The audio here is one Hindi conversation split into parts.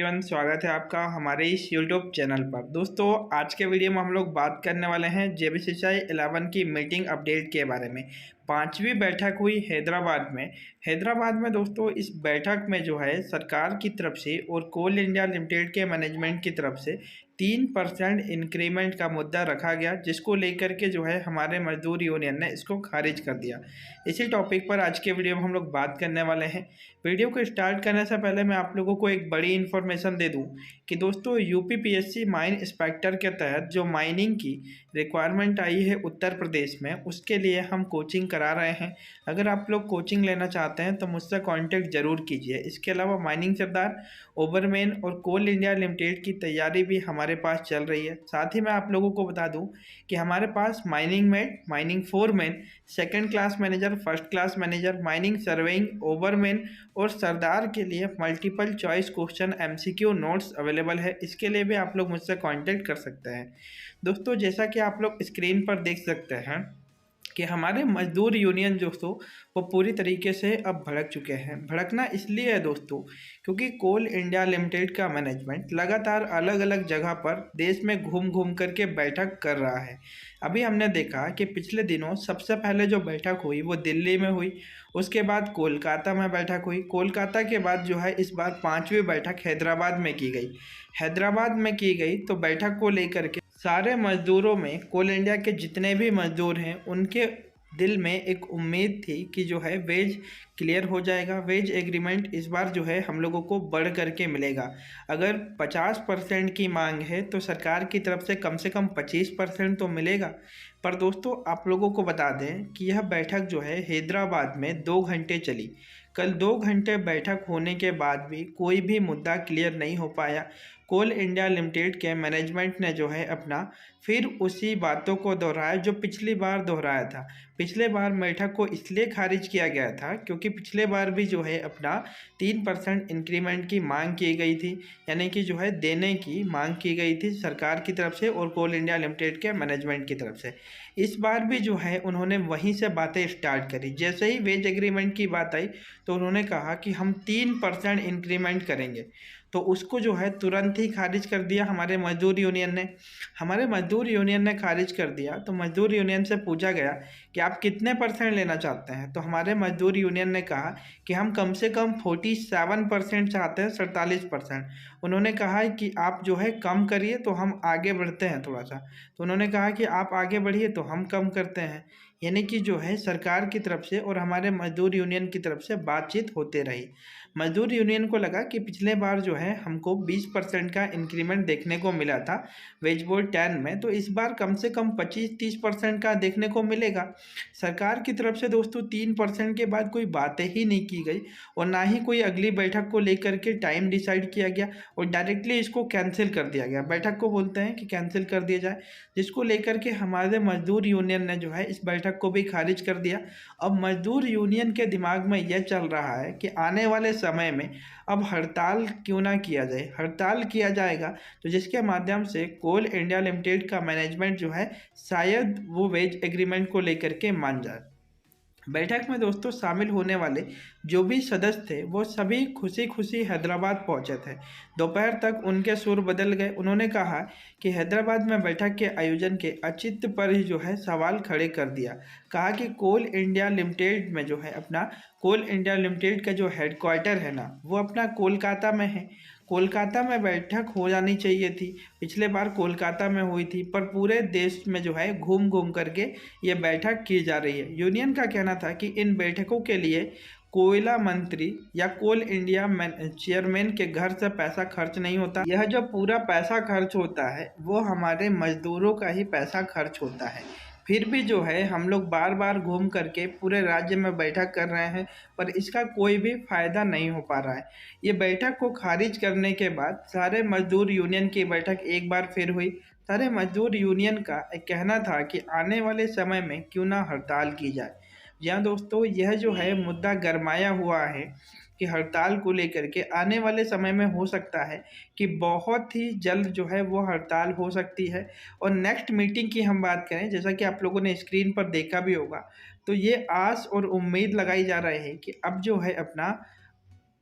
एवरीवन, स्वागत है आपका हमारे इस यूट्यूब चैनल पर। दोस्तों, आज के वीडियो में हम लोग बात करने वाले हैं जेबीसीएसई 11 की मीटिंग अपडेट के बारे में। पांचवी बैठक हुई हैदराबाद में दोस्तों, इस बैठक में जो है सरकार की तरफ से और कोल इंडिया लिमिटेड के मैनेजमेंट की तरफ से 3% इंक्रीमेंट का मुद्दा रखा गया, जिसको लेकर के जो है हमारे मजदूर यूनियन ने इसको खारिज कर दिया। इसी टॉपिक पर आज के वीडियो में हम लोग बात करने वाले हैं। वीडियो को स्टार्ट करने से पहले मैं आप लोगों को एक बड़ी इन्फॉर्मेशन दे दूं कि दोस्तों, यूपीपीएससी माइन इंस्पेक्टर के तहत जो माइनिंग की रिक्वायरमेंट आई है उत्तर प्रदेश में, उसके लिए हम कोचिंग करा रहे हैं। अगर आप लोग कोचिंग लेना चाहते हैं तो मुझसे कांटेक्ट जरूर कीजिए। इसके अलावा माइनिंग सरदार, ओवरमैन और कोल इंडिया लिमिटेड की तैयारी भी हमारे पास चल रही है। साथ ही मैं आप लोगों को बता दूं कि हमारे पास mining mate, mining foreman, second class manager, first class manager, mining surveying, overman और सरदार के लिए multiple choice question MCQ notes available है। इसके लिए भी आप लोग मुझसे कांटेक्ट कर सकते हैं। दोस्तों, जैसा कि आप लोग स्क्रीन पर देख सकते हैं कि हमारे मजदूर यूनियन दोस्तों वो पूरी तरीके से अब भड़क चुके हैं। भड़कना इसलिए है दोस्तों क्योंकि कोल इंडिया लिमिटेड का मैनेजमेंट लगातार अलग अलग जगह पर देश में घूम घूम करके बैठक कर रहा है। अभी हमने देखा कि पिछले दिनों सबसे पहले जो बैठक हुई वो दिल्ली में हुई, उसके बाद कोलकाता में बैठक हुई, कोलकाता के बाद जो है इस बार पांचवी बैठक हैदराबाद में की गई। हैदराबाद में की गई तो बैठक को लेकर के सारे मजदूरों में, कोल इंडिया के जितने भी मजदूर हैं, उनके दिल में एक उम्मीद थी कि जो है वेज क्लियर हो जाएगा। वेज एग्रीमेंट इस बार जो है हम लोगों को बढ़ करके मिलेगा। अगर 50% की मांग है तो सरकार की तरफ से कम 25% तो मिलेगा। पर दोस्तों, आप लोगों को बता दें कि यह बैठक जो है हैदराबाद में 2 घंटे चली। कल 2 घंटे बैठक होने के बाद भी कोई भी मुद्दा क्लियर नहीं हो पाया। कोल इंडिया लिमिटेड के मैनेजमेंट ने जो है अपना फिर उसी बातों को दोहराया जो पिछली बार दोहराया था। पिछले बार बैठक को इसलिए खारिज किया गया था क्योंकि पिछले बार भी जो है अपना 3% इंक्रीमेंट की मांग की गई थी, यानी कि जो है देने की मांग की गई थी सरकार की तरफ से और कोल इंडिया लिमिटेड के मैनेजमेंट की तरफ से। इस बार भी जो है उन्होंने वहीं से बातें स्टार्ट करी। जैसे ही वेज एग्रीमेंट की बात आई तो उन्होंने कहा कि हम 3% इंक्रीमेंट करेंगे, तो उसको जो है तुरंत ही खारिज कर दिया हमारे मजदूर यूनियन ने। हमारे मजदूर यूनियन ने खारिज कर दिया तो मजदूर यूनियन से पूछा गया कि आप कितने % लेना चाहते हैं, तो हमारे मजदूर यूनियन ने कहा कि हम कम से कम 47% चाहते हैं, 47%। उन्होंने कहा कि आप जो है कम करिए तो हम आगे बढ़ते हैं थोड़ा सा। तो उन्होंने कहा कि आप आगे बढ़िए तो हम कम करते हैं। यानी कि जो है सरकार की तरफ से और हमारे मजदूर यूनियन की तरफ से बातचीत होते रही। मजदूर यूनियन को लगा कि पिछले बार जो है हमको 20% का इंक्रीमेंट देखने को मिला था वेज बोर्ड 10 में, तो इस बार कम से कम 25-30% का देखने को मिलेगा। सरकार की तरफ से दोस्तों 3% के बाद कोई बातें ही नहीं की गई और ना ही कोई अगली बैठक को लेकर के टाइम डिसाइड किया गया और डायरेक्टली इसको कैंसिल कर दिया गया। बैठक को बोलते हैं कि कैंसिल कर दिया जाए, जिसको लेकर के हमारे मजदूर यूनियन ने जो है इस बैठक को भी खारिज कर दिया। अब मजदूर यूनियन के दिमाग में यह चल रहा है कि आने वाले समय में अब हड़ताल क्यों ना किया जाए। हड़ताल किया जाएगा तो जिसके माध्यम से कोल इंडिया लिमिटेड का मैनेजमेंट जो है शायद वो वेज एग्रीमेंट को लेकर के मान जाए। बैठक में दोस्तों शामिल होने वाले जो भी सदस्य थे वो सभी खुशी खुशी हैदराबाद पहुंचे थे। दोपहर तक उनके सुर बदल गए। उन्होंने कहा कि हैदराबाद में बैठक के आयोजन के औचित्य पर ही जो है सवाल खड़े कर दिया। कहा कि कोल इंडिया लिमिटेड में जो है अपना कोल इंडिया लिमिटेड का जो हेडक्वार्टर है ना, वो अपना कोलकाता में है। कोलकाता में बैठक हो जानी चाहिए थी। पिछले बार कोलकाता में हुई थी, पर पूरे देश में जो है घूम घूम करके ये बैठक की जा रही है। यूनियन का कहना था कि इन बैठकों के लिए कोयला मंत्री या कोल इंडिया चेयरमैन के घर से पैसा खर्च नहीं होता। यह जो पूरा पैसा खर्च होता है वो हमारे मजदूरों का ही पैसा खर्च होता है। फिर भी जो है हम लोग बार बार घूम करके पूरे राज्य में बैठक कर रहे हैं, पर इसका कोई भी फायदा नहीं हो पा रहा है। ये बैठक को खारिज करने के बाद सारे मजदूर यूनियन की बैठक एक बार फिर हुई। सारे मजदूर यूनियन का एक कहना था कि आने वाले समय में क्यों ना हड़ताल की जाए। यहाँ दोस्तों, यह जो है मुद्दा गरमाया हुआ है कि हड़ताल को लेकर के आने वाले समय में हो सकता है कि बहुत ही जल्द जो है वो हड़ताल हो सकती है। और नेक्स्ट मीटिंग की हम बात करें, जैसा कि आप लोगों ने स्क्रीन पर देखा भी होगा, तो ये आस और उम्मीद लगाई जा रही है कि अब जो है अपना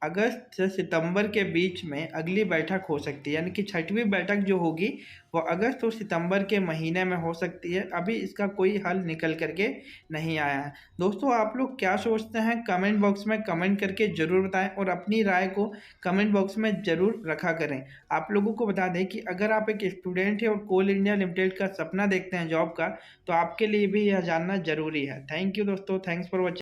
अगस्त से सितंबर के बीच में अगली बैठक हो सकती है, यानी कि छठवीं बैठक जो होगी वो अगस्त और सितंबर के महीने में हो सकती है। अभी इसका कोई हल निकल करके नहीं आया है। दोस्तों, आप लोग क्या सोचते हैं कमेंट बॉक्स में कमेंट करके ज़रूर बताएं और अपनी राय को कमेंट बॉक्स में ज़रूर रखा करें। आप लोगों को बता दें कि अगर आप एक स्टूडेंट हैं और कोल इंडिया लिमिटेड का सपना देखते हैं जॉब का, तो आपके लिए भी यह जानना ज़रूरी है। थैंक यू दोस्तों, थैंक्स फॉर वॉचिंग।